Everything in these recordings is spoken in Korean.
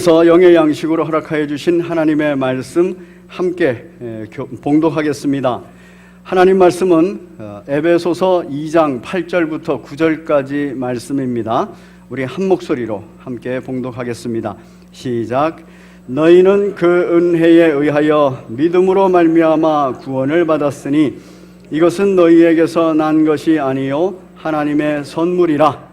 그래서 영의 양식으로 허락하여 주신 하나님의 말씀 함께 봉독하겠습니다. 하나님 말씀은 에베소서 2장 8절부터 9절까지 말씀입니다. 우리 한 목소리로 함께 봉독하겠습니다. 시작. 너희는 그 은혜에 의하여 믿음으로 말미암아 구원을 받았으니 이것은 너희에게서 난 것이 아니요 하나님의 선물이라.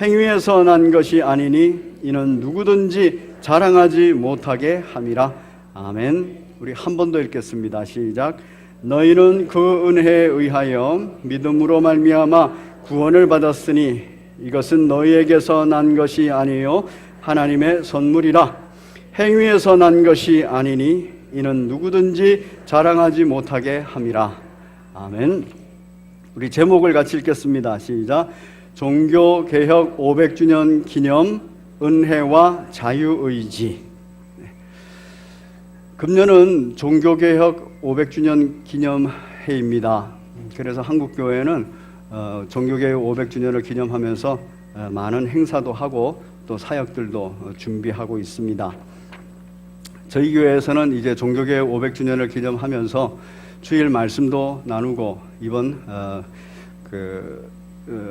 행위에서 난 것이 아니니 이는 누구든지 자랑하지 못하게 함이라. 아멘. 우리 한 번 더 읽겠습니다. 시작. 너희는 그 은혜에 의하여 믿음으로 말미암아 구원을 받았으니 이것은 너희에게서 난 것이 아니요 하나님의 선물이라. 행위에서 난 것이 아니니 이는 누구든지 자랑하지 못하게 함이라. 아멘. 우리 제목을 같이 읽겠습니다. 시작. 종교개혁 500주년 기념 은혜와 자유의지. 금년은 종교개혁 500주년 기념해입니다. 그래서 한국교회는 종교개혁 500주년을 기념하면서 많은 행사도 하고 또 사역들도 준비하고 있습니다. 저희 교회에서는 이제 종교개혁 500주년을 기념하면서 주일 말씀도 나누고 이번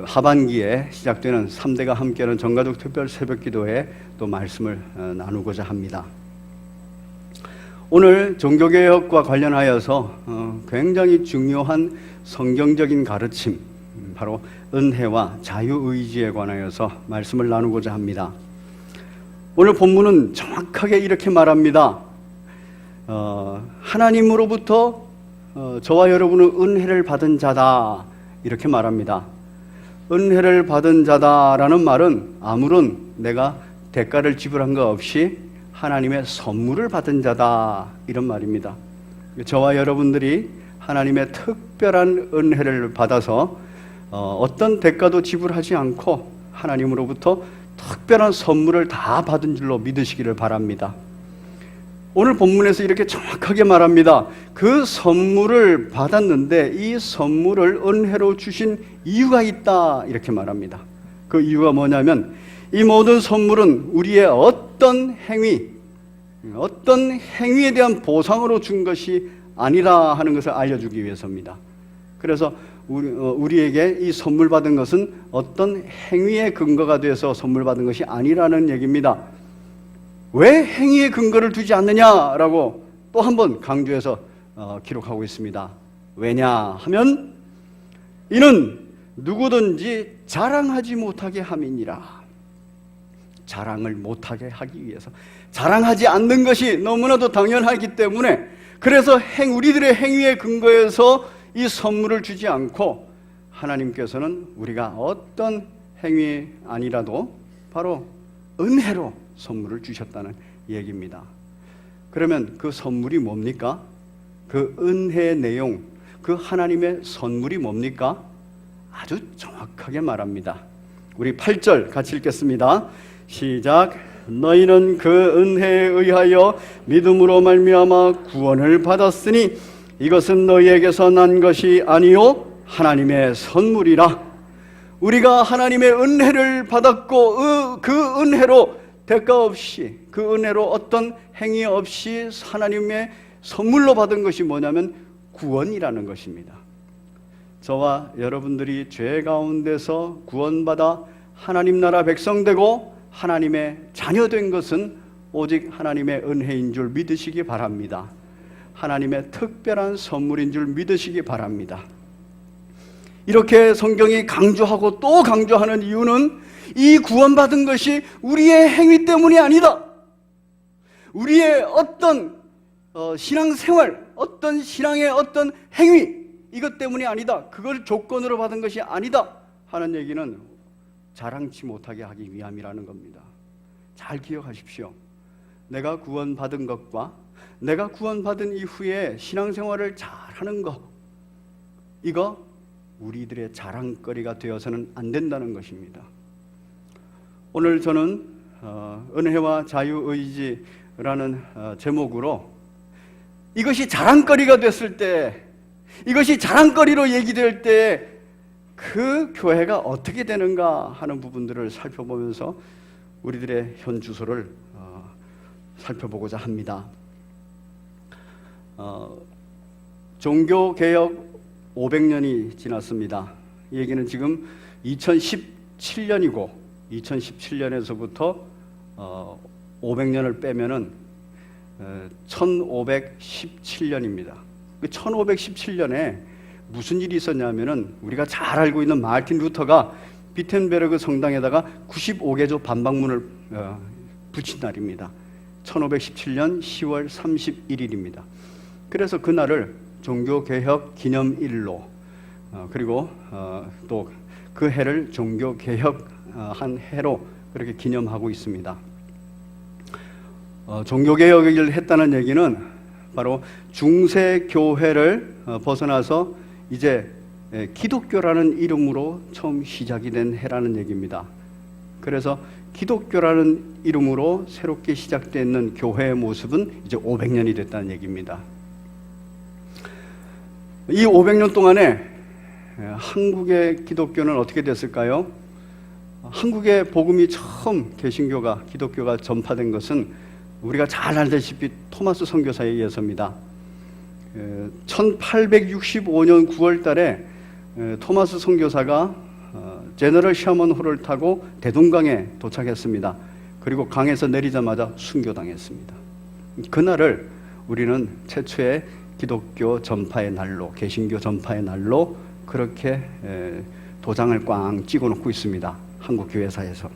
하반기에 시작되는 3대가 함께하는 전가족 특별 새벽기도에 또 말씀을 나누고자 합니다. 오늘 종교개혁과 관련하여서 굉장히 중요한 성경적인 가르침, 바로 은혜와 자유의지에 관하여서 말씀을 나누고자 합니다. 오늘 본문은 정확하게 이렇게 말합니다. 하나님으로부터 저와 여러분은 은혜를 받은 자다, 이렇게 말합니다. 은혜를 받은 자다라는 말은 아무런 내가 대가를 지불한 것 없이 하나님의 선물을 받은 자다, 이런 말입니다. 저와 여러분들이 하나님의 특별한 은혜를 받아서 어떤 대가도 지불하지 않고 하나님으로부터 특별한 선물을 다 받은 줄로 믿으시기를 바랍니다. 오늘 본문에서 이렇게 정확하게 말합니다. 그 선물을 받았는데 이 선물을 은혜로 주신 이유가 있다, 이렇게 말합니다. 그 이유가 뭐냐면 이 모든 선물은 우리의 어떤 행위에 대한 보상으로 준 것이 아니라 하는 것을 알려주기 위해서입니다. 그래서 우리에게 이 선물 받은 것은 어떤 행위의 근거가 돼서 선물 받은 것이 아니라는 얘기입니다. 왜 행위에 근거를 두지 않느냐라고 또 한 번 강조해서 기록하고 있습니다. 왜냐 하면 이는 누구든지 자랑하지 못하게 함이니라. 자랑을 못하게 하기 위해서, 자랑하지 않는 것이 너무나도 당연하기 때문에, 그래서 우리들의 행위에 근거해서 이 선물을 주지 않고 하나님께서는 우리가 어떤 행위 아니라도 바로 은혜로 선물을 주셨다는 얘기입니다. 그러면 그 선물이 뭡니까? 그 은혜의 내용, 그 하나님의 선물이 뭡니까? 아주 정확하게 말합니다. 우리 8절 같이 읽겠습니다. 시작. 너희는 그 은혜에 의하여 믿음으로 말미암아 구원을 받았으니 이것은 너희에게서 난 것이 아니요 하나님의 선물이라. 우리가 하나님의 은혜를 받았고 그 은혜로 대가 없이, 그 은혜로 어떤 행위 없이 하나님의 선물로 받은 것이 뭐냐면 구원이라는 것입니다. 저와 여러분들이 죄 가운데서 구원받아 하나님 나라 백성되고 하나님의 자녀된 것은 오직 하나님의 은혜인 줄 믿으시기 바랍니다. 하나님의 특별한 선물인 줄 믿으시기 바랍니다. 이렇게 성경이 강조하고 또 강조하는 이유는 이 구원받은 것이 우리의 행위 때문이 아니다. 우리의 어떤 신앙생활, 어떤 신앙의 어떤 행위, 이것 때문이 아니다. 그걸 조건으로 받은 것이 아니다 하는 얘기는 자랑치 못하게 하기 위함이라는 겁니다. 잘 기억하십시오. 내가 구원받은 것과 내가 구원받은 이후에 신앙생활을 잘하는 것, 이거 우리들의 자랑거리가 되어서는 안 된다는 것입니다. 오늘 저는 은혜와 자유의지라는 제목으로 이것이 자랑거리가 됐을 때, 이것이 자랑거리로 얘기될 때 그 교회가 어떻게 되는가 하는 부분들을 살펴보면서 우리들의 현 주소를 살펴보고자 합니다. 종교개혁 500년이 지났습니다. 이 얘기는 지금 2017년이고 2017년에서부터 500년을 빼면은 1517년입니다. 그 1517년에 무슨 일이 있었냐면은 우리가 잘 알고 있는 마르틴 루터가 비텐베르그 성당에다가 95개조 반박문을 붙인 날입니다. 1517년 10월 31일입니다. 그래서 그날을 종교개혁 기념일로 그리고 또 그 해를 종교개혁한 해로 그렇게 기념하고 있습니다. 종교개혁을 했다는 얘기는 바로 중세교회를 벗어나서 이제 기독교라는 이름으로 처음 시작이 된 해라는 얘기입니다. 그래서 기독교라는 이름으로 새롭게 시작되는 교회의 모습은 이제 500년이 됐다는 얘기입니다. 이 500년 동안에 한국의 기독교는 어떻게 됐을까요? 한국의 복음이 처음 개신교가 기독교가 전파된 것은 우리가 잘 알다시피 토마스 선교사에 의해서입니다. 1865년 9월 달에 토마스 선교사가 제너럴 셔먼호를 타고 대동강에 도착했습니다. 그리고 강에서 내리자마자 순교당했습니다. 그날을 우리는 최초의 기독교 전파의 날로, 개신교 전파의 날로 그렇게 도장을 꽝 찍어놓고 있습니다. 한국 교회사에서.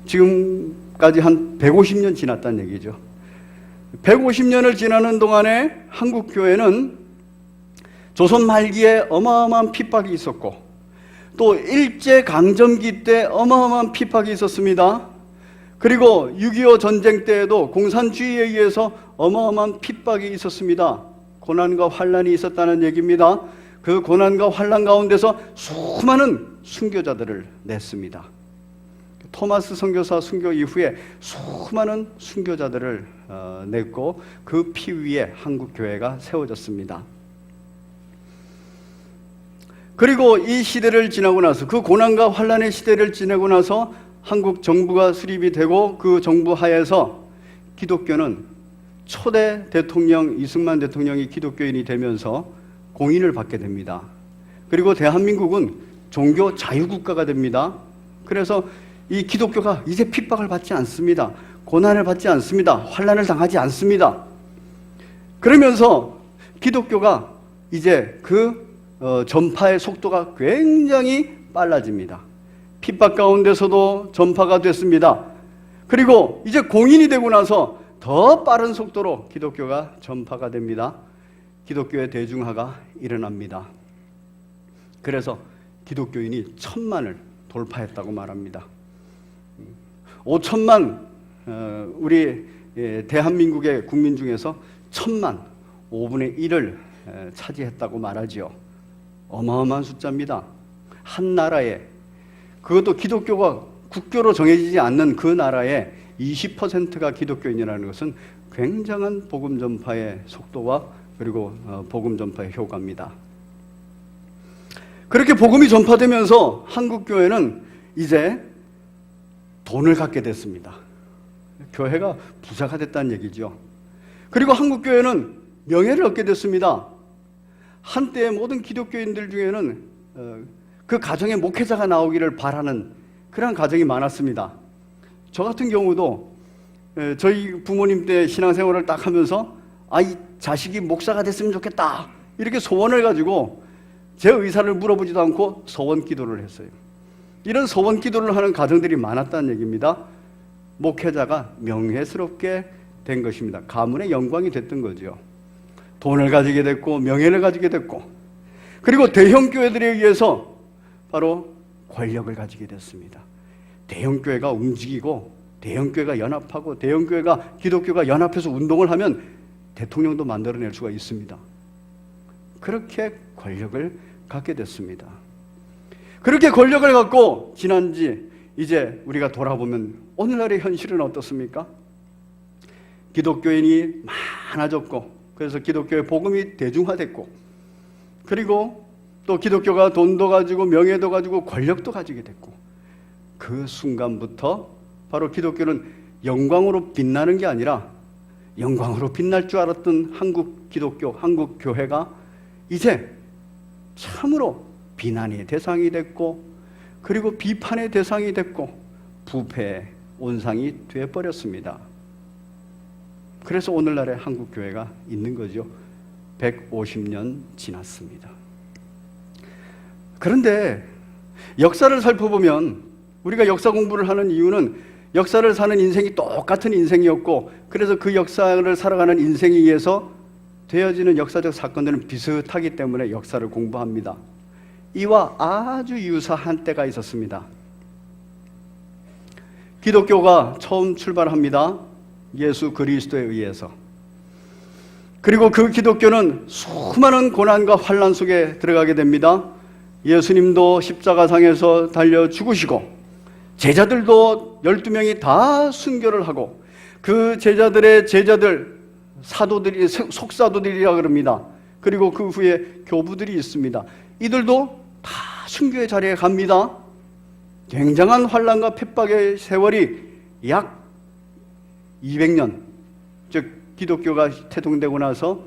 지금까지 한 150년 지났다는 얘기죠. 150년을 지나는 동안에 한국 교회는 조선 말기에 어마어마한 핍박이 있었고 또 일제강점기 때 어마어마한 핍박이 있었습니다. 그리고 6.25 전쟁 때에도 공산주의에 의해서 어마어마한 핍박이 있었습니다. 고난과 환난이 있었다는 얘기입니다. 그 고난과 환난 가운데서 수많은 순교자들을 냈습니다. 토마스 선교사 순교 이후에 수많은 순교자들을 냈고 그 피 위에 한국 교회가 세워졌습니다. 그리고 이 시대를 지나고 나서 그 고난과 환난의 시대를 지나고 나서 한국 정부가 수립이 되고 그 정부 하에서 기독교는 초대 대통령 이승만 대통령이 기독교인이 되면서 공인을 받게 됩니다. 그리고 대한민국은 종교 자유국가가 됩니다. 그래서 이 기독교가 이제 핍박을 받지 않습니다. 고난을 받지 않습니다. 환난을 당하지 않습니다. 그러면서 기독교가 이제 그 전파의 속도가 굉장히 빨라집니다. 핍박 가운데서도 전파가 됐습니다. 그리고 이제 공인이 되고 나서 더 빠른 속도로 기독교가 전파가 됩니다. 기독교의 대중화가 일어납니다. 그래서 기독교인이 1000만을 돌파했다고 말합니다. 5천만 우리 대한민국의 국민 중에서 1000만 5분의 1을 차지했다고 말하지요. 어마어마한 숫자입니다. 한 나라에, 그것도 기독교가 국교로 정해지지 않는 그 나라에 20%가 기독교인이라는 것은 굉장한 복음 전파의 속도와 그리고 복음 전파의 효과입니다. 그렇게 복음이 전파되면서 한국 교회는 이제 돈을 갖게 됐습니다. 교회가 부자가 됐다는 얘기죠. 그리고 한국 교회는 명예를 얻게 됐습니다. 한때 모든 기독교인들 중에는 그 가정에 목회자가 나오기를 바라는 그런 가정이 많았습니다. 저 같은 경우도 저희 부모님 때 신앙생활을 딱 하면서 이 자식이 목사가 됐으면 좋겠다 이렇게 소원을 가지고 제 의사를 물어보지도 않고 소원 기도를 했어요. 이런 소원 기도를 하는 가정들이 많았다는 얘기입니다. 목회자가 명예스럽게 된 것입니다. 가문의 영광이 됐던 거죠. 돈을 가지게 됐고 명예를 가지게 됐고 그리고 대형 교회들에 의해서 바로 권력을 가지게 됐습니다. 대형 교회가 움직이고 대형 교회가 연합하고 대형 교회가 기독교가 연합해서 운동을 하면 대통령도 만들어낼 수가 있습니다. 그렇게 권력을 갖게 됐습니다. 그렇게 권력을 갖고 지난 지 이제 우리가 돌아보면 오늘날의 현실은 어떻습니까? 기독교인이 많아졌고 그래서 기독교의 복음이 대중화됐고 그리고 또 기독교가 돈도 가지고 명예도 가지고 권력도 가지게 됐고 그 순간부터 바로 기독교는 영광으로 빛나는 게 아니라 영광으로 빛날 줄 알았던 한국 기독교, 한국 교회가 이제 참으로 비난의 대상이 됐고, 그리고 비판의 대상이 됐고, 부패의 온상이 되어버렸습니다. 그래서 오늘날의 한국 교회가 있는 거죠. 150년 지났습니다. 그런데 역사를 살펴보면, 우리가 역사 공부를 하는 이유는 역사를 사는 인생이 똑같은 인생이었고, 그래서 그 역사를 살아가는 인생에 의해서 되어지는 역사적 사건들은 비슷하기 때문에 역사를 공부합니다. 이와 아주 유사한 때가 있었습니다. 기독교가 처음 출발합니다. 예수 그리스도에 의해서. 그리고 그 기독교는 수많은 고난과 환난 속에 들어가게 됩니다. 예수님도 십자가상에서 달려 죽으시고, 제자들도 12명이 다 순교를 하고, 그 제자들의 제자들, 사도들이, 속사도들이라 그럽니다. 그리고 그 후에 교부들이 있습니다. 이들도 다 순교의 자리에 갑니다. 굉장한 환난과 핍박의 세월이 약 200년, 즉 기독교가 태동되고 나서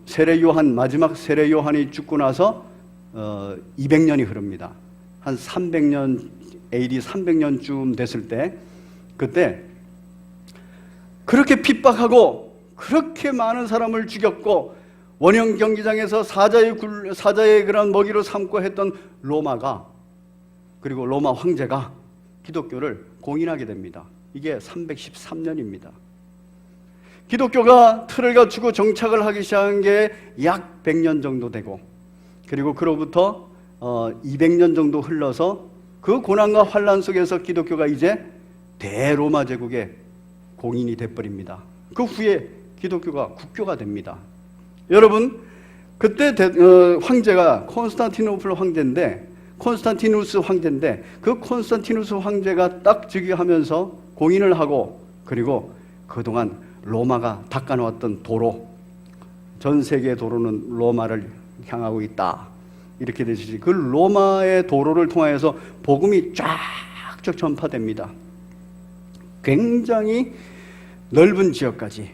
세례 요한, 마지막 세례 요한이 죽고 나서 200년이 흐릅니다. 한 300년, AD 300년쯤 됐을 때, 그때 그렇게 핍박하고 그렇게 많은 사람을 죽였고 원형 경기장에서 사자의 그런 먹이로 삼고 했던 로마가, 그리고 로마 황제가 기독교를 공인하게 됩니다. 이게 313년입니다. 기독교가 틀을 갖추고 정착을 하기 시작한 게 약 100년 정도 되고, 그리고 그로부터 200년 정도 흘러서 그 고난과 환난 속에서 기독교가 이제 대로마 제국의 공인이 돼버립니다. 그 후에 기독교가 국교가 됩니다. 여러분, 그때 황제가 콘스탄티노플 황제인데, 콘스탄티누스 황제인데, 그 콘스탄티누스 황제가 딱 즉위하면서 공인을 하고, 그리고 그동안 로마가 닦아놓았던 도로, 전 세계 도로는 로마를 향하고 있다, 이렇게 되시지. 그 로마의 도로를 통하여서 복음이 쫙쫙 전파됩니다. 굉장히 넓은 지역까지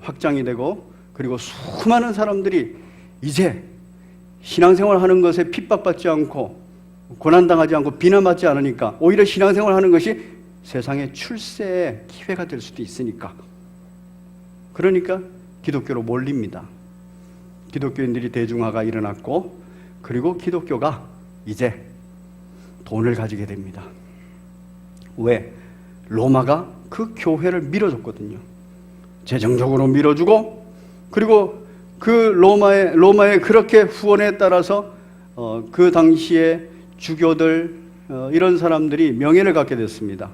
확장이 되고, 그리고 수많은 사람들이 이제 신앙생활 하는 것에 핍박받지 않고 고난당하지 않고 비난받지 않으니까, 오히려 신앙생활 하는 것이 세상의 출세의 기회가 될 수도 있으니까, 그러니까 기독교로 몰립니다. 기독교인들이 대중화가 일어났고, 그리고 기독교가 이제 돈을 가지게 됩니다. 왜? 로마가 그 교회를 밀어줬거든요. 재정적으로 밀어주고, 그리고 그 로마의 그렇게 후원에 따라서 그 당시에 주교들, 이런 사람들이 명예를 갖게 됐습니다.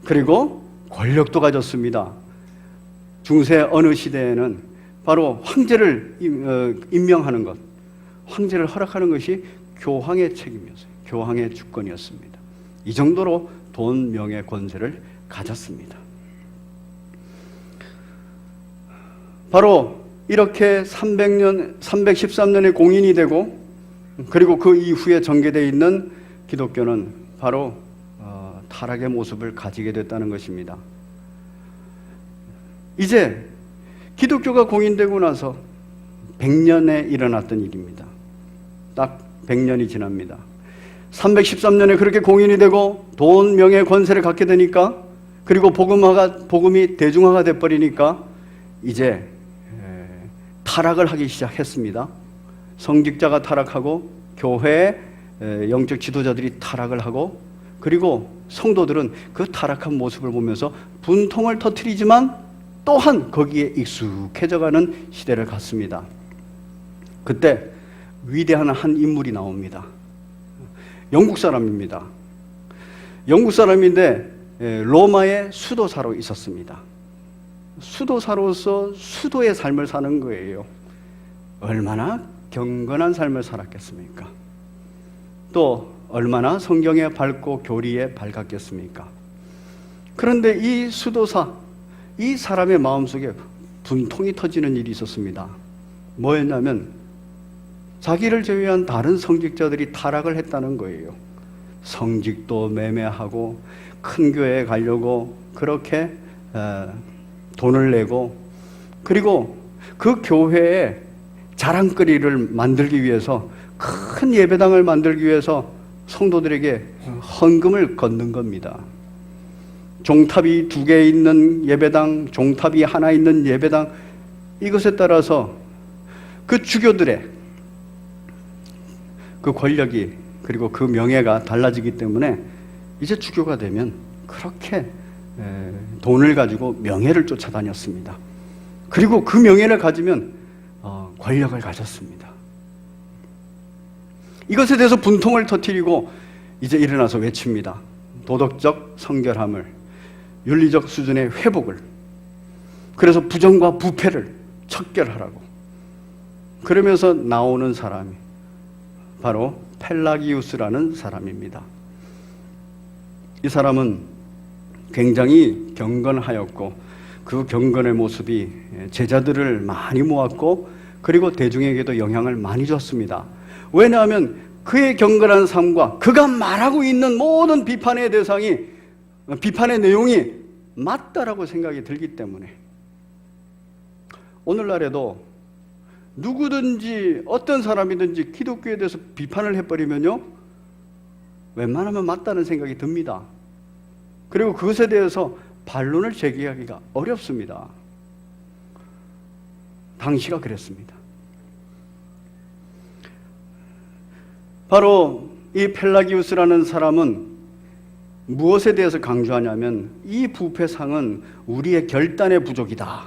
그리고 권력도 가졌습니다. 중세 어느 시대에는 바로 황제를 임명하는 것, 황제를 허락하는 것이 교황의 책임이었어요. 교황의 주권이었습니다. 이 정도로 돈, 명예, 권세를 가졌습니다. 바로 이렇게 313년에 공인이 되고, 그리고 그 이후에 전개되어 있는 기독교는 바로 타락의 모습을 가지게 됐다는 것입니다. 이제 기독교가 공인되고 나서 100년에 일어났던 일입니다. 딱 100년이 지납니다. 313년에 그렇게 공인이 되고 돈, 명예, 권세를 갖게 되니까, 그리고 복음이 대중화가 돼버리니까 이제 타락을 하기 시작했습니다. 성직자가 타락하고, 교회의 영적 지도자들이 타락을 하고, 그리고 성도들은 그 타락한 모습을 보면서 분통을 터뜨리지만 또한 거기에 익숙해져가는 시대를 갖습니다. 그때 위대한 한 인물이 나옵니다. 영국 사람입니다. 영국 사람인데 로마의 수도사로 있었습니다. 수도사로서 수도의 삶을 사는 거예요. 얼마나 경건한 삶을 살았겠습니까? 또 얼마나 성경에 밝고 교리에 밝았겠습니까? 그런데 이 수도사, 이 사람의 마음속에 분통이 터지는 일이 있었습니다. 뭐였냐면 자기를 제외한 다른 성직자들이 타락을 했다는 거예요. 성직도 매매하고 큰 교회에 가려고 그렇게 돈을 내고, 그리고 그 교회에 자랑거리를 만들기 위해서, 큰 예배당을 만들기 위해서 성도들에게 헌금을 걷는 겁니다. 종탑이 2개 있는 예배당, 종탑이 하나 있는 예배당, 이것에 따라서 그 주교들의 그 권력이, 그리고 그 명예가 달라지기 때문에 이제 주교가 되면 그렇게 돈을 가지고 명예를 쫓아다녔습니다. 그리고 그 명예를 가지면 권력을 가졌습니다. 이것에 대해서 분통을 터뜨리고 이제 일어나서 외칩니다. 도덕적 성결함을, 윤리적 수준의 회복을, 그래서 부정과 부패를 척결하라고. 그러면서 나오는 사람이 바로 펠라기우스라는 사람입니다. 이 사람은 굉장히 경건하였고, 그 경건의 모습이 제자들을 많이 모았고, 그리고 대중에게도 영향을 많이 줬습니다. 왜냐하면 그의 경건한 삶과 그가 말하고 있는 모든 비판의 대상이, 비판의 내용이 맞다라고 생각이 들기 때문에. 오늘날에도 누구든지 어떤 사람이든지 기독교에 대해서 비판을 해버리면요, 웬만하면 맞다는 생각이 듭니다. 그리고 그것에 대해서 반론을 제기하기가 어렵습니다. 당시가 그랬습니다. 바로 이 펠라기우스라는 사람은 무엇에 대해서 강조하냐면, 이 부패상은 우리의 결단의 부족이다.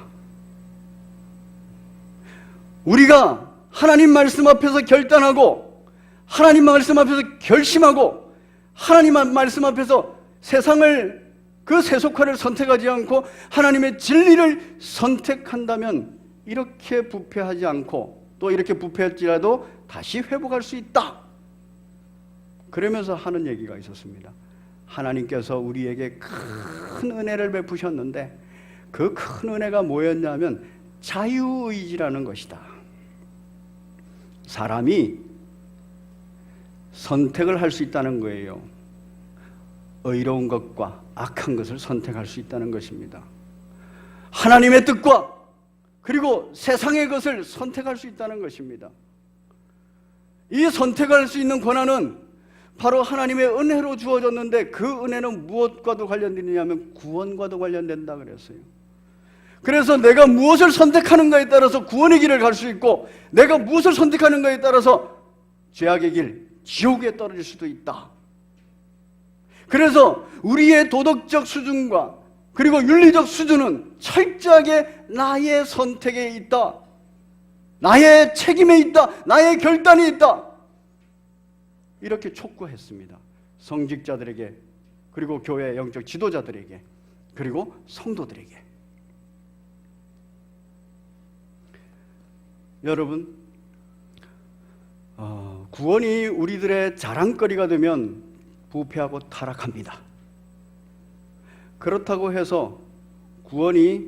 우리가 하나님 말씀 앞에서 결단하고, 하나님 말씀 앞에서 결심하고, 하나님 말씀 앞에서 세상을, 그 세속화를 선택하지 않고 하나님의 진리를 선택한다면 이렇게 부패하지 않고, 또 이렇게 부패할지라도 다시 회복할 수 있다. 그러면서 하는 얘기가 있었습니다. 하나님께서 우리에게 큰 은혜를 베푸셨는데, 그 큰 은혜가 뭐였냐면 자유의지라는 것이다. 사람이 선택을 할 수 있다는 거예요. 의로운 것과 악한 것을 선택할 수 있다는 것입니다. 하나님의 뜻과 그리고 세상의 것을 선택할 수 있다는 것입니다. 이 선택할 수 있는 권한은 바로 하나님의 은혜로 주어졌는데, 그 은혜는 무엇과도 관련되느냐면 구원과도 관련된다 그랬어요. 그래서 내가 무엇을 선택하는가에 따라서 구원의 길을 갈 수 있고, 내가 무엇을 선택하는가에 따라서 죄악의 길, 지옥에 떨어질 수도 있다. 그래서 우리의 도덕적 수준과 그리고 윤리적 수준은 철저하게 나의 선택에 있다. 나의 책임에 있다. 나의 결단이 있다. 이렇게 촉구했습니다. 성직자들에게, 그리고 교회 영적 지도자들에게, 그리고 성도들에게. 여러분, 구원이 우리들의 자랑거리가 되면 부패하고 타락합니다. 그렇다고 해서 구원이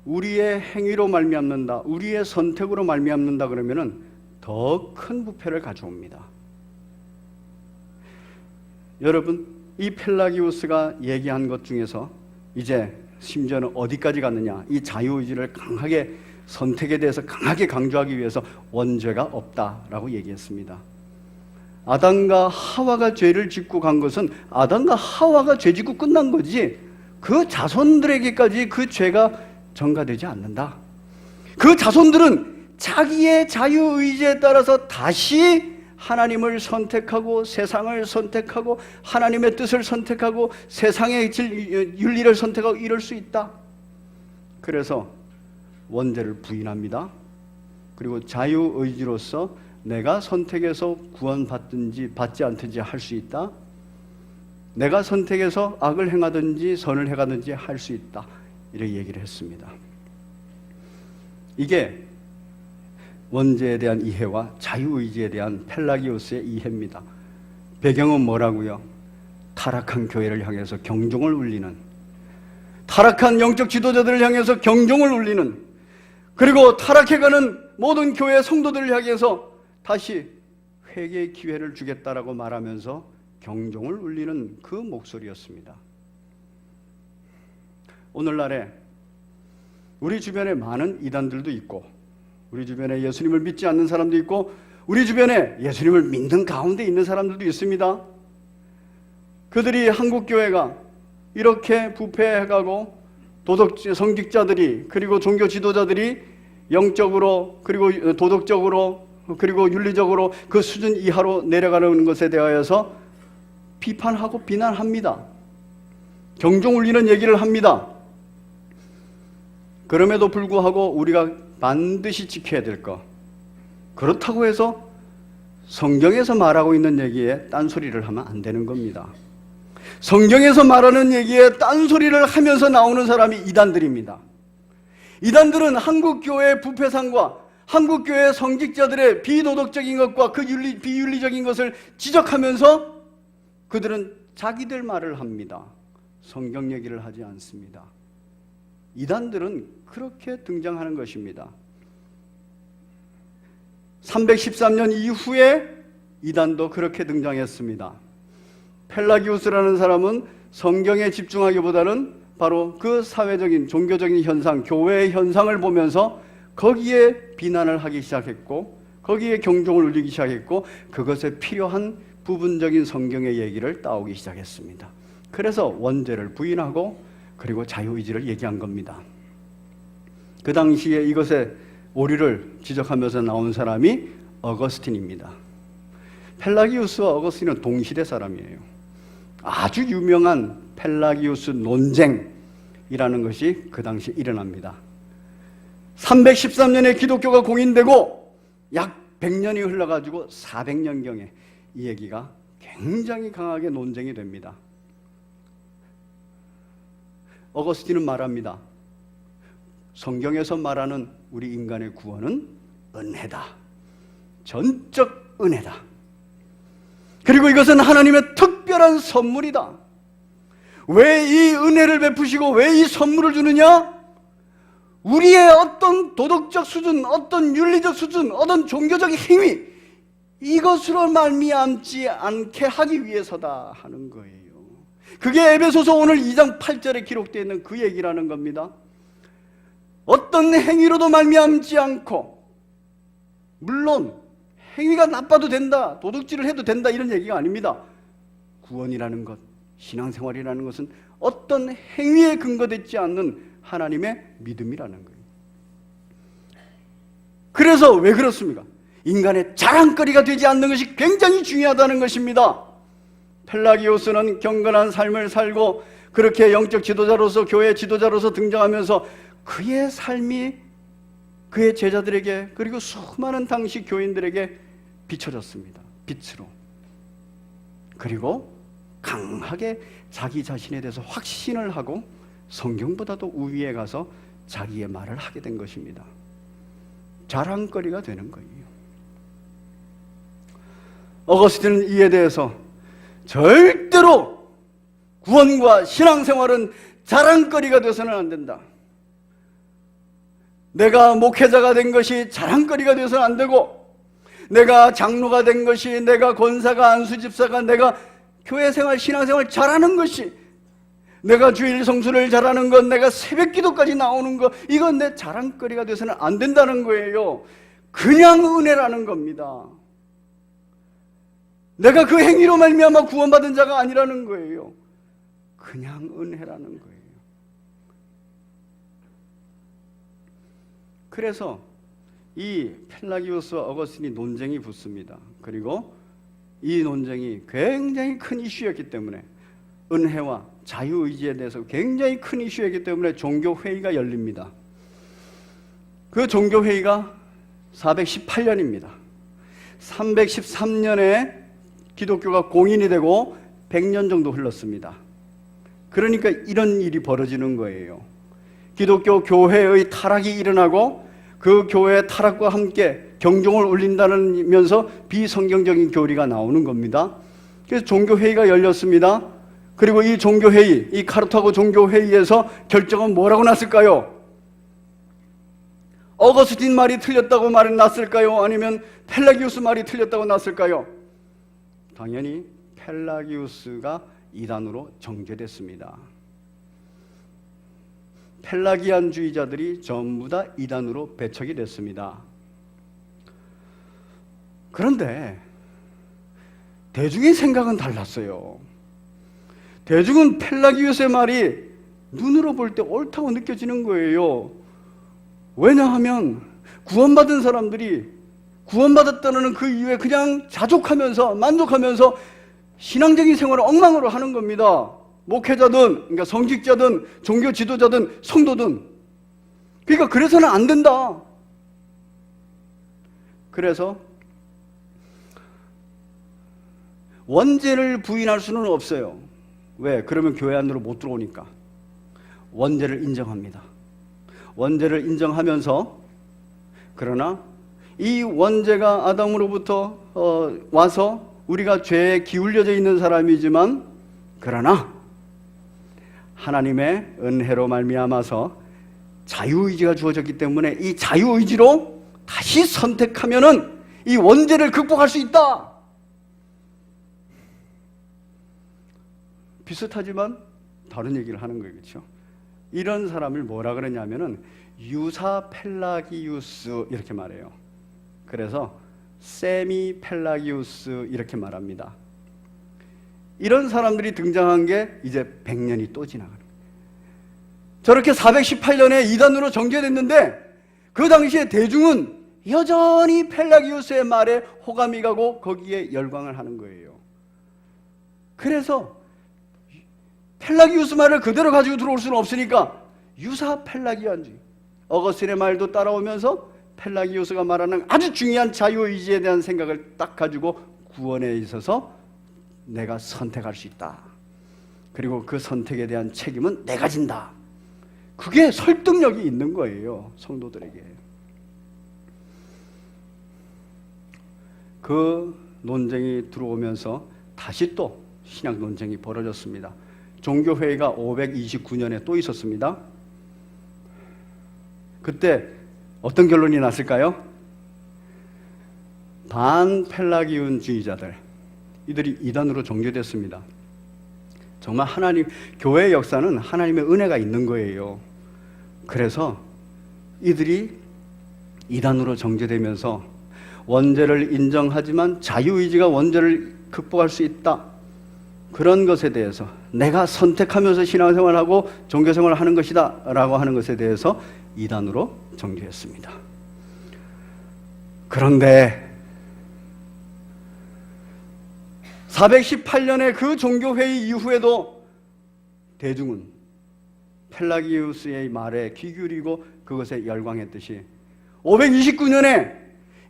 우리의 행위로 말미암는다, 우리의 선택으로 말미암는다 그러면은 더 큰 부패를 가져옵니다. 여러분, 이 펠라기우스가 얘기한 것 중에서 이제 심지어는 어디까지 갔느냐, 이 자유의지를 강하게, 선택에 대해서 강하게 강조하기 위해서 원죄가 없다라고 얘기했습니다. 아담과 하와가 죄를 짓고 간 것은 아담과 하와가 죄 짓고 끝난 거지, 그 자손들에게까지 그 죄가 전가되지 않는다. 그 자손들은 자기의 자유의지에 따라서 다시 하나님을 선택하고, 세상을 선택하고, 하나님의 뜻을 선택하고, 세상의 윤리를 선택하고 이럴 수 있다. 그래서 원죄를 부인합니다. 그리고 자유의지로서 내가 선택해서 구원받든지 받지 않든지 할 수 있다. 내가 선택해서 악을 행하든지 선을 행하든지 할 수 있다. 이렇게 얘기를 했습니다. 이게 원죄에 대한 이해와 자유의지에 대한 펠라기우스의 이해입니다. 배경은 뭐라고요? 타락한 교회를 향해서 경종을 울리는, 타락한 영적 지도자들을 향해서 경종을 울리는, 그리고 타락해가는 모든 교회 성도들을 향해서 다시 회개의 기회를 주겠다라고 말하면서 경종을 울리는 그 목소리였습니다. 오늘날에 우리 주변에 많은 이단들도 있고, 우리 주변에 예수님을 믿지 않는 사람도 있고, 우리 주변에 예수님을 믿는 가운데 있는 사람들도 있습니다. 그들이 한국교회가 이렇게 부패해가고 성직자들이 그리고 종교 지도자들이 영적으로 그리고 도덕적으로 그리고 윤리적으로 그 수준 이하로 내려가는 것에 대하여서 비판하고 비난합니다. 경종 울리는 얘기를 합니다. 그럼에도 불구하고 우리가 반드시 지켜야 될 것, 그렇다고 해서 성경에서 말하고 있는 얘기에 딴소리를 하면 안 되는 겁니다. 성경에서 말하는 얘기에 딴소리를 하면서 나오는 사람이 이단들입니다. 이단들은 한국교회의 부패상과 한국교회 성직자들의 비도덕적인 것과 그 비윤리적인 것을 지적하면서 그들은 자기들 말을 합니다. 성경 얘기를 하지 않습니다. 이단들은 그렇게 등장하는 것입니다. 313년 이후에 이단도 그렇게 등장했습니다. 펠라기우스라는 사람은 성경에 집중하기보다는 바로 그 사회적인 종교적인 현상, 교회의 현상을 보면서 거기에 비난을 하기 시작했고, 거기에 경종을 울리기 시작했고, 그것에 필요한 부분적인 성경의 얘기를 따오기 시작했습니다. 그래서 원죄를 부인하고 그리고 자유의지를 얘기한 겁니다. 그 당시에 이것의 오류를 지적하면서 나온 사람이 어거스틴입니다. 펠라기우스와 어거스틴은 동시대 사람이에요. 아주 유명한 펠라기우스 논쟁이라는 것이 그 당시 일어납니다. 313년에 기독교가 공인되고 약 100년이 흘러가지고 400년경에 이 얘기가 굉장히 강하게 논쟁이 됩니다. 어거스틴은 말합니다. 성경에서 말하는 우리 인간의 구원은 은혜다. 전적 은혜다. 그리고 이것은 하나님의 특별한 선물이다. 왜 이 은혜를 베푸시고 왜 이 선물을 주느냐? 우리의 어떤 도덕적 수준, 어떤 윤리적 수준, 어떤 종교적 행위, 이것으로 말미암지 않게 하기 위해서다 하는 거예요. 그게 에베소서 오늘 2장 8절에 기록되어 있는 그 얘기라는 겁니다. 어떤 행위로도 말미암지 않고, 물론 행위가 나빠도 된다, 도둑질을 해도 된다 이런 얘기가 아닙니다. 구원이라는 것, 신앙생활이라는 것은 어떤 행위에 근거되지 않는 하나님의 믿음이라는 거예요. 그래서 왜 그렇습니까? 인간의 자랑거리가 되지 않는 것이 굉장히 중요하다는 것입니다. 펠라기오스는 경건한 삶을 살고 그렇게 영적 지도자로서 교회 지도자로서 등장하면서 그의 삶이 그의 제자들에게 그리고 수많은 당시 교인들에게 비춰졌습니다. 빛으로. 그리고 강하게 자기 자신에 대해서 확신을 하고 성경보다도 우위에 가서 자기의 말을 하게 된 것입니다. 자랑거리가 되는 거예요. 어거스틴은 이에 대해서 절대로 구원과 신앙생활은 자랑거리가 되어서는 안 된다. 내가 목회자가 된 것이 자랑거리가 되어서는 안 되고, 내가 장로가 된 것이, 내가 권사가, 안수집사가, 내가 교회생활, 신앙생활 잘하는 것이, 내가 주일 성수를 잘하는 것, 내가 새벽기도까지 나오는 것, 이건 내 자랑거리가 되어서는 안 된다는 거예요. 그냥 은혜라는 겁니다. 내가 그 행위로 말미암아 구원받은 자가 아니라는 거예요. 그냥 은혜라는 거예요. 그래서 이 펠라기우스와 어거스틴이 논쟁이 붙습니다. 그리고 이 논쟁이 굉장히 큰 이슈였기 때문에, 은혜와 자유의지에 대해서 굉장히 큰 이슈였기 때문에 종교회의가 열립니다. 그 종교회의가 418년입니다. 313년에 기독교가 공인이 되고 100년 정도 흘렀습니다. 그러니까 이런 일이 벌어지는 거예요. 기독교 교회의 타락이 일어나고 그 교회의 타락과 함께 경종을 울린다면서 비성경적인 교리가 나오는 겁니다. 그래서 종교회의가 열렸습니다. 그리고 이 종교회의, 이 카르타고 종교회의에서 결정은 뭐라고 났을까요? 어거스틴 말이 틀렸다고 말이 났을까요? 아니면 펠라기우스 말이 틀렸다고 났을까요? 당연히 펠라기우스가 이단으로 정죄됐습니다. 펠라기안주의자들이 전부 다 이단으로 배척이 됐습니다. 그런데 대중의 생각은 달랐어요. 대중은 펠라기우스의 말이 눈으로 볼 때 옳다고 느껴지는 거예요. 왜냐하면 구원받은 사람들이 구원받았다는 그 이유에 그냥 자족하면서 만족하면서 신앙적인 생활을 엉망으로 하는 겁니다. 목회자든, 그러니까 성직자든, 종교 지도자든, 성도든. 그러니까 그래서는 안 된다. 그래서 원죄를 부인할 수는 없어요. 왜? 그러면 교회 안으로 못 들어오니까. 원죄를 인정합니다. 원죄를 인정하면서, 그러나 이 원죄가 아담으로부터 와서 우리가 죄에 기울여져 있는 사람이지만, 그러나 하나님의 은혜로 말미암아서 자유의지가 주어졌기 때문에 이 자유의지로 다시 선택하면은 이 원죄를 극복할 수 있다. 비슷하지만 다른 얘기를 하는 거예요. 그렇죠? 이런 사람을 뭐라 그러냐면은 유사 펠라기우스 이렇게 말해요. 그래서 세미 펠라기우스 이렇게 말합니다. 이런 사람들이 등장한 게 이제 100년이 또 지나가는 거예요. 저렇게 418년에 이단으로 정죄됐는데 그 당시에 대중은 여전히 펠라기우스의 말에 호감이 가고 거기에 열광을 하는 거예요. 그래서 펠라기우스 말을 그대로 가지고 들어올 수는 없으니까 유사 펠라기안주의, 어거스틴의 말도 따라오면서 펠라기우스가 말하는 아주 중요한 자유의지에 대한 생각을 딱 가지고 구원에 있어서 내가 선택할 수 있다. 그리고 그 선택에 대한 책임은 내가 진다. 그게 설득력이 있는 거예요, 성도들에게. 그 논쟁이 들어오면서 다시 또 신학 논쟁이 벌어졌습니다. 종교회의가 529년에 또 있었습니다. 그때 어떤 결론이 났을까요? 반펠라기운주의자들, 이들이 이단으로 정죄됐습니다. 정말 하나님, 교회의 역사는 하나님의 은혜가 있는 거예요. 그래서 이들이 이단으로 정죄되면서 원죄를 인정하지만 자유의지가 원죄를 극복할 수 있다. 그런 것에 대해서 내가 선택하면서 신앙생활하고 종교생활을 하는 것이다 라고 하는 것에 대해서 이단으로 정죄했습니다. 그런데 418년의 그 종교회의 이후에도 대중은 펠라기우스의 말에 귀 기울이고 그것에 열광했듯이 529년에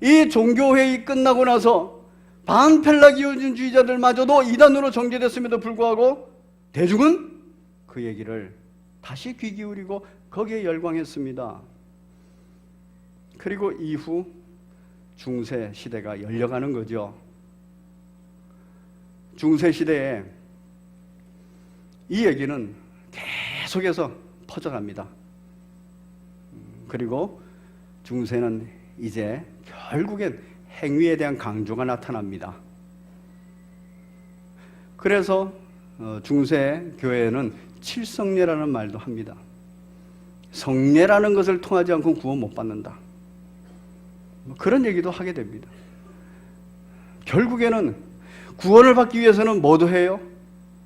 이 종교회의 끝나고 나서 반펠라기우스주의자들마저도 이단으로 정죄됐음에도 불구하고 대중은 그 얘기를 다시 귀 기울이고 거기에 열광했습니다. 그리고 이후 중세 시대가 열려가는 거죠. 중세 시대에 이 얘기는 계속해서 퍼져갑니다. 그리고 중세는 이제 결국엔 행위에 대한 강조가 나타납니다. 그래서 중세 교회는 칠성례라는 말도 합니다. 성례라는 것을 통하지 않고 구원 못 받는다. 그런 얘기도 하게 됩니다. 결국에는 구원을 받기 위해서는 뭐도 해요?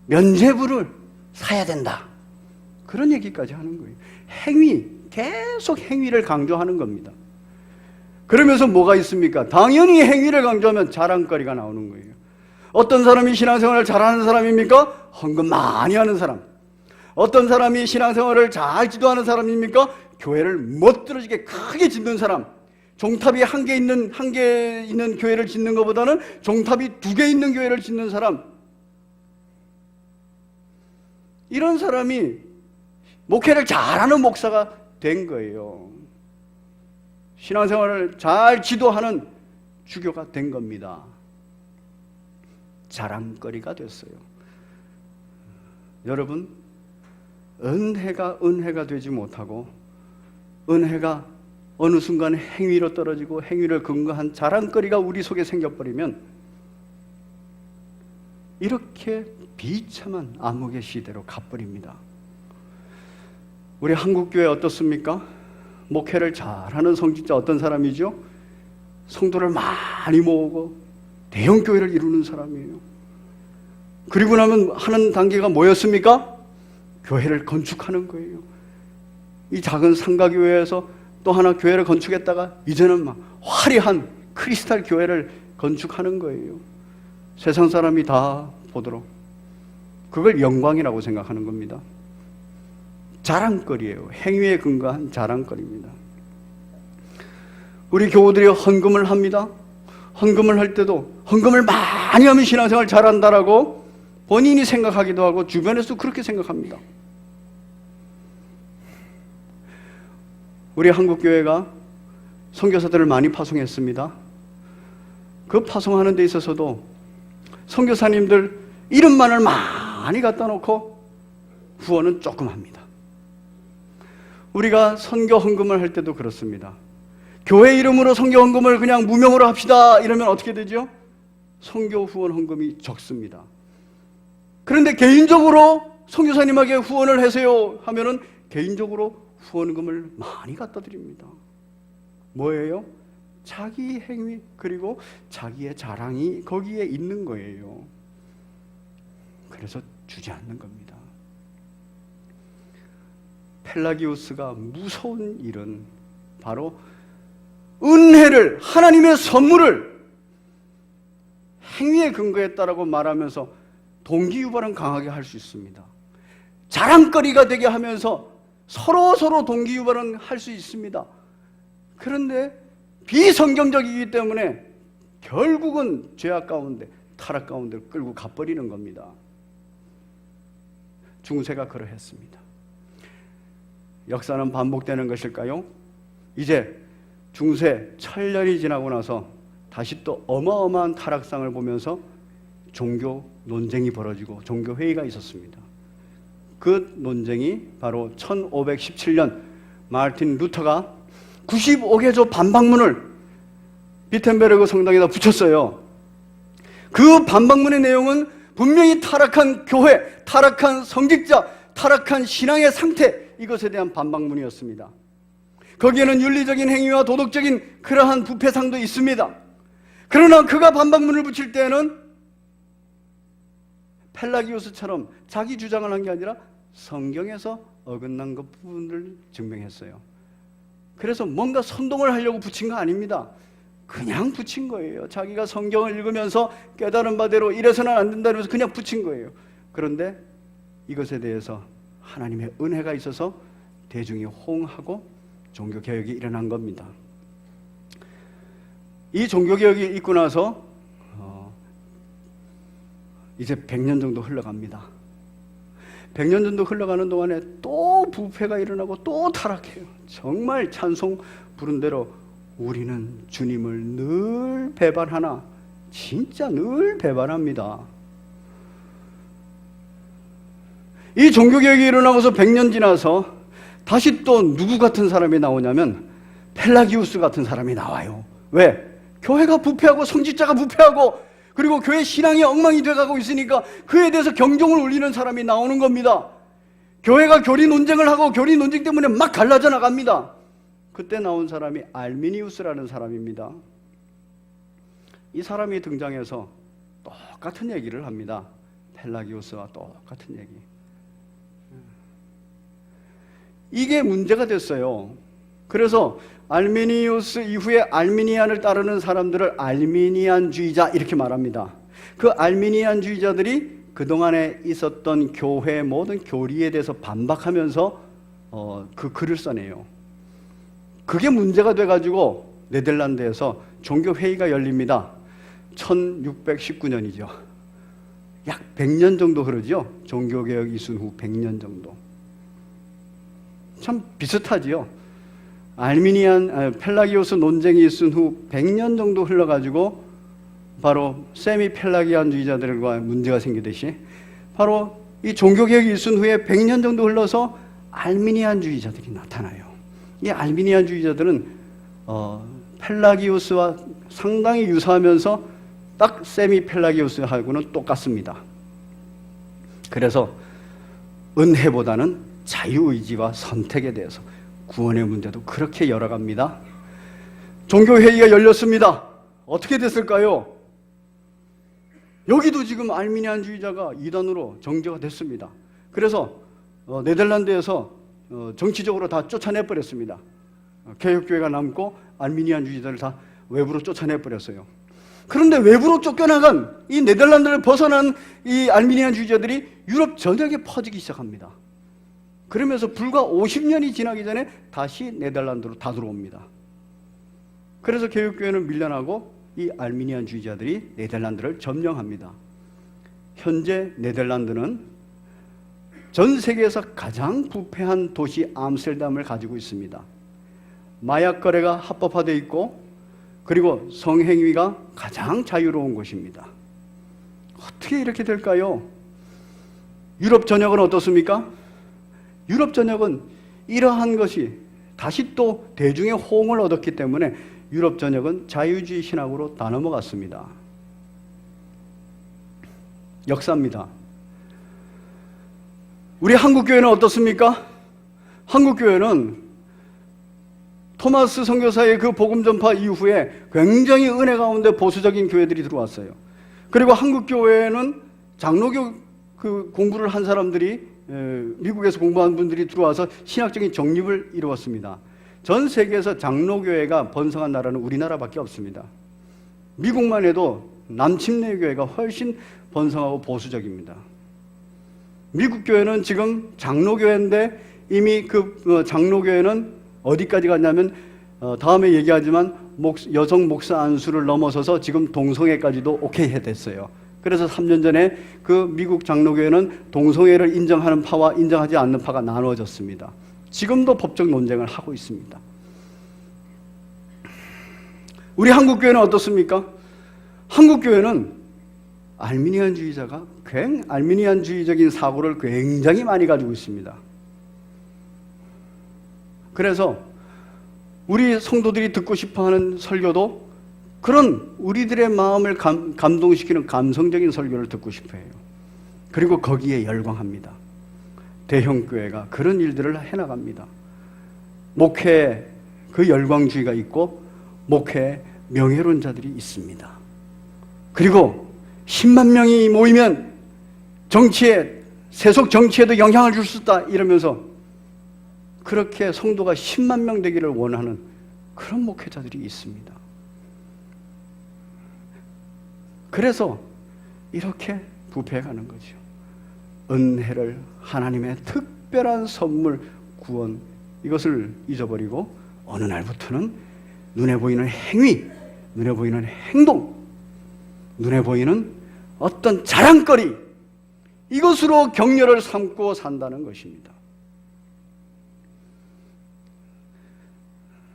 면죄부를 사야 된다. 그런 얘기까지 하는 거예요. 행위, 계속 행위를 강조하는 겁니다. 그러면서 뭐가 있습니까? 당연히 행위를 강조하면 자랑거리가 나오는 거예요. 어떤 사람이 신앙생활을 잘하는 사람입니까? 헌금 많이 하는 사람. 어떤 사람이 신앙생활을 잘 지도하는 사람입니까? 교회를 멋들어지게 크게 짓는 사람. 종탑이 한 개 있는 교회를 짓는 것보다는 종탑이 2개 있는 교회를 짓는 사람. 이런 사람이 목회를 잘하는 목사가 된 거예요. 신앙생활을 잘 지도하는 주교가 된 겁니다. 자랑거리가 됐어요. 여러분, 은혜가 되지 못하고 은혜가 어느 순간 행위로 떨어지고 행위를 근거한 자랑거리가 우리 속에 생겨버리면 이렇게 비참한 암흑의 시대로 가버립니다. 우리 한국교회 어떻습니까? 목회를 잘하는 성직자 어떤 사람이죠? 성도를 많이 모으고 대형 교회를 이루는 사람이에요. 그리고 나면 하는 단계가 뭐였습니까? 교회를 건축하는 거예요. 이 작은 상가교회에서 또 하나 교회를 건축했다가 이제는 막 화려한 크리스탈 교회를 건축하는 거예요. 세상 사람이 다 보도록. 그걸 영광이라고 생각하는 겁니다. 자랑거리예요. 행위에 근거한 자랑거리입니다. 우리 교우들이 헌금을 합니다. 헌금을 할 때도 헌금을 많이 하면 신앙생활 잘한다라고 본인이 생각하기도 하고 주변에서도 그렇게 생각합니다. 우리 한국교회가 선교사들을 많이 파송했습니다. 그 파송하는 데 있어서도 선교사님들 이름만을 많이 갖다 놓고 후원은 조금 합니다. 우리가 선교 헌금을 할 때도 그렇습니다. 교회 이름으로 선교 헌금을 그냥 무명으로 합시다 이러면 어떻게 되죠? 선교 후원 헌금이 적습니다. 그런데 개인적으로 선교사님에게 후원을 하세요 하면은 개인적으로 후원금을 많이 갖다 드립니다. 뭐예요? 자기 행위 그리고 자기의 자랑이 거기에 있는 거예요. 그래서 주지 않는 겁니다. 펠라기우스가 무서운 일은 바로 은혜를, 하나님의 선물을 행위에 근거했다라고 말하면서 동기유발은 강하게 할 수 있습니다. 자랑거리가 되게 하면서 서로 동기유발은 할 수 있습니다. 그런데 비성경적이기 때문에 결국은 죄악 가운데, 타락 가운데 끌고 가버리는 겁니다. 중세가 그러했습니다. 역사는 반복되는 것일까요? 이제 중세 천년이 지나고 나서 다시 또 어마어마한 타락상을 보면서 종교 논쟁이 벌어지고 종교 회의가 있었습니다. 그 논쟁이 바로 1517년 마르틴 루터가 95개조 반박문을 비텐베르그 성당에다 붙였어요. 그 반박문의 내용은 분명히 타락한 교회, 타락한 성직자, 타락한 신앙의 상태, 이것에 대한 반박문이었습니다. 거기에는 윤리적인 행위와 도덕적인 그러한 부패상도 있습니다. 그러나 그가 반박문을 붙일 때에는 펠라기우스처럼 자기 주장을 한 게 아니라 성경에서 어긋난 것 부분을 증명했어요. 그래서 뭔가 선동을 하려고 붙인 거 아닙니다. 그냥 붙인 거예요. 자기가 성경을 읽으면서 깨달은 바대로 이래서는 안 된다 그래서 그냥 붙인 거예요. 그런데 이것에 대해서 하나님의 은혜가 있어서 대중이 호응하고 종교개혁이 일어난 겁니다. 이 종교개혁이 있고 나서 이제 100년 정도 흘러갑니다. 100년 정도 흘러가는 동안에 또 부패가 일어나고 또 타락해요. 정말 찬송 부른 대로 우리는 주님을 늘 배반하나, 진짜 늘 배반합니다. 이 종교개혁이 일어나고서 100년 지나서 다시 또 누구 같은 사람이 나오냐면 펠라기우스 같은 사람이 나와요. 왜? 교회가 부패하고 성직자가 부패하고 그리고 교회 신앙이 엉망이 돼가고 있으니까 그에 대해서 경종을 울리는 사람이 나오는 겁니다. 교회가 교리 논쟁을 하고 교리 논쟁 때문에 막 갈라져 나갑니다. 그때 나온 사람이 알미니우스라는 사람입니다. 이 사람이 등장해서 똑같은 얘기를 합니다. 펠라기우스와 똑같은 얘기. 이게 문제가 됐어요. 그래서 알미니우스 이후에 알미니안을 따르는 사람들을 알미니안주의자 이렇게 말합니다. 그 알미니안주의자들이 그동안에 있었던 교회 모든 교리에 대해서 반박하면서 그 글을 써내요. 그게 문제가 돼가지고 네덜란드에서 종교회의가 열립니다. 1619년이죠. 약 100년 정도 흐르죠. 종교개혁 이순 후 100년 정도. 참 비슷하지요. 펠라기우스 논쟁이 있은 후 100년 정도 흘러가지고 바로 세미 펠라기안주의자들과 문제가 생기듯이 바로 이 종교개혁이 있은 후에 100년 정도 흘러서 알미니안주의자들이 나타나요. 이 알미니안주의자들은 펠라기우스와 상당히 유사하면서 딱 세미 펠라기우스하고는 똑같습니다. 그래서 은혜보다는 자유의지와 선택에 대해서 구원의 문제도 그렇게 열어갑니다. 종교회의가 열렸습니다. 어떻게 됐을까요? 여기도 지금 알미니안주의자가 이단으로 정죄가 됐습니다. 그래서 네덜란드에서 정치적으로 다 쫓아내버렸습니다. 개혁교회가 남고 알미니안주의자를 다 외부로 쫓아내버렸어요. 그런데 외부로 쫓겨나간 이 네덜란드를 벗어난 이 알미니안주의자들이 유럽 전역에 퍼지기 시작합니다. 그러면서 불과 50년이 지나기 전에 다시 네덜란드로 다 들어옵니다. 그래서 개혁교회는 밀려나고 이 알미니안주의자들이 네덜란드를 점령합니다. 현재 네덜란드는 전 세계에서 가장 부패한 도시 암스테르담을 가지고 있습니다. 마약 거래가 합법화되어 있고 그리고 성행위가 가장 자유로운 곳입니다. 어떻게 이렇게 될까요? 유럽 전역은 어떻습니까? 유럽 전역은 이러한 것이 다시 또 대중의 호응을 얻었기 때문에 유럽 전역은 자유주의 신학으로 다 넘어갔습니다. 역사입니다. 우리 한국교회는 어떻습니까? 한국교회는 토마스 선교사의 그 복음 전파 이후에 굉장히 은혜 가운데 보수적인 교회들이 들어왔어요. 그리고 한국교회는 장로교 그 공부를 한 사람들이 미국에서 공부한 분들이 들어와서 신학적인 정립을 이루었습니다. 전 세계에서 장로교회가 번성한 나라는 우리나라밖에 없습니다. 미국만 해도 남침례교회가 훨씬 번성하고 보수적입니다. 미국 교회는 지금 장로교회인데 이미 그 장로교회는 어디까지 갔냐면 다음에 얘기하지만 여성 목사 안수를 넘어서서 지금 동성애까지도 오케이 됐어요. 그래서 3년 전에 그 미국 장로교회는 동성애를 인정하는 파와 인정하지 않는 파가 나누어졌습니다. 지금도 법적 논쟁을 하고 있습니다. 우리 한국교회는 어떻습니까? 한국교회는 알미니안주의적인 사고를 굉장히 많이 가지고 있습니다. 그래서 우리 성도들이 듣고 싶어하는 설교도 그런 우리들의 마음을 감동시키는 감성적인 설교를 듣고 싶어해요. 그리고 거기에 열광합니다. 대형교회가 그런 일들을 해나갑니다. 목회에 그 열광주의가 있고 목회에 명예론자들이 있습니다. 그리고 10만 명이 모이면 세속 정치에도 영향을 줄 수 있다 이러면서 그렇게 성도가 10만 명 되기를 원하는 그런 목회자들이 있습니다. 그래서 이렇게 부패해가는 거죠. 은혜를, 하나님의 특별한 선물, 구원, 이것을 잊어버리고 어느 날부터는 눈에 보이는 행위, 눈에 보이는 행동, 눈에 보이는 어떤 자랑거리, 이것으로 격려를 삼고 산다는 것입니다.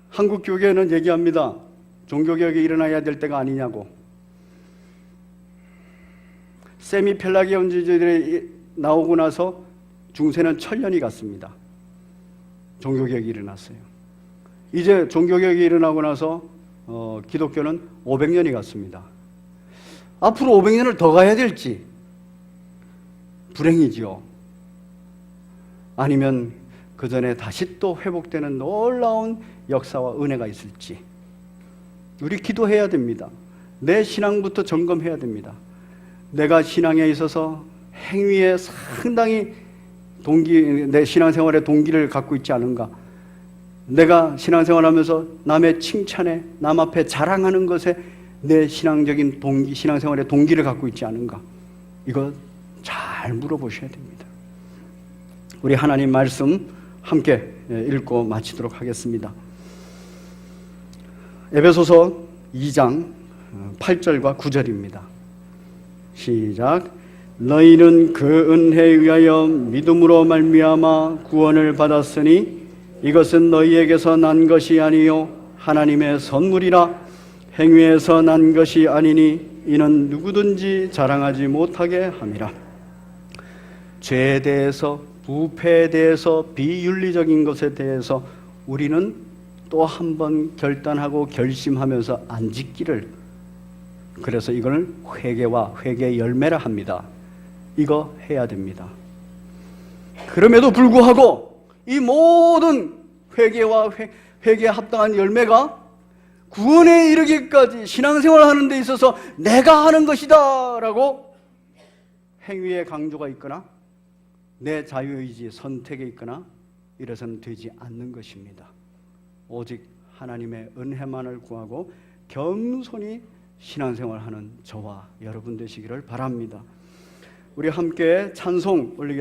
한국 교계는 얘기합니다. 종교개혁이 일어나야 될 때가 아니냐고. 세미펠라기언주의들이 나오고 나서 중세는 천년이 갔습니다. 종교개혁이 일어났어요. 이제 종교개혁이 일어나고 나서 기독교는 500년이 갔습니다. 앞으로 500년을 더 가야 될지 불행이지요. 아니면 그 전에 다시 또 회복되는 놀라운 역사와 은혜가 있을지 우리 기도해야 됩니다. 내 신앙부터 점검해야 됩니다. 내가 신앙에 있어서 행위에 상당히 내 신앙생활에 동기를 갖고 있지 않은가? 내가 신앙생활하면서 남의 칭찬에 남 앞에 자랑하는 것에 내 신앙적인 동기, 신앙생활의 동기를 갖고 있지 않은가? 이거 잘 물어보셔야 됩니다. 우리 하나님 말씀 함께 읽고 마치도록 하겠습니다. 에베소서 2장 8절과 9절입니다. 시작. 너희는 그 은혜에 의하여 믿음으로 말미암아 구원을 받았으니 이것은 너희에게서 난 것이 아니요 하나님의 선물이라. 행위에서 난 것이 아니니 이는 누구든지 자랑하지 못하게 함이라. 죄에 대해서, 부패에 대해서, 비윤리적인 것에 대해서 우리는 또 한 번 결단하고 결심하면서 안 짓기를, 그래서 이걸 회개와 회개의 열매라 합니다. 이거 해야 됩니다. 그럼에도 불구하고 이 모든 회개와 회개에 합당한 열매가 구원에 이르기까지 신앙생활을 하는 데 있어서 내가 하는 것이다 라고 행위의 강조가 있거나 내 자유의지 선택에 있거나 이래서는 되지 않는 것입니다. 오직 하나님의 은혜만을 구하고 겸손히 신앙생활하는 저와 여러분 되시기를 바랍니다. 우리 함께 찬송 올리겠습니다.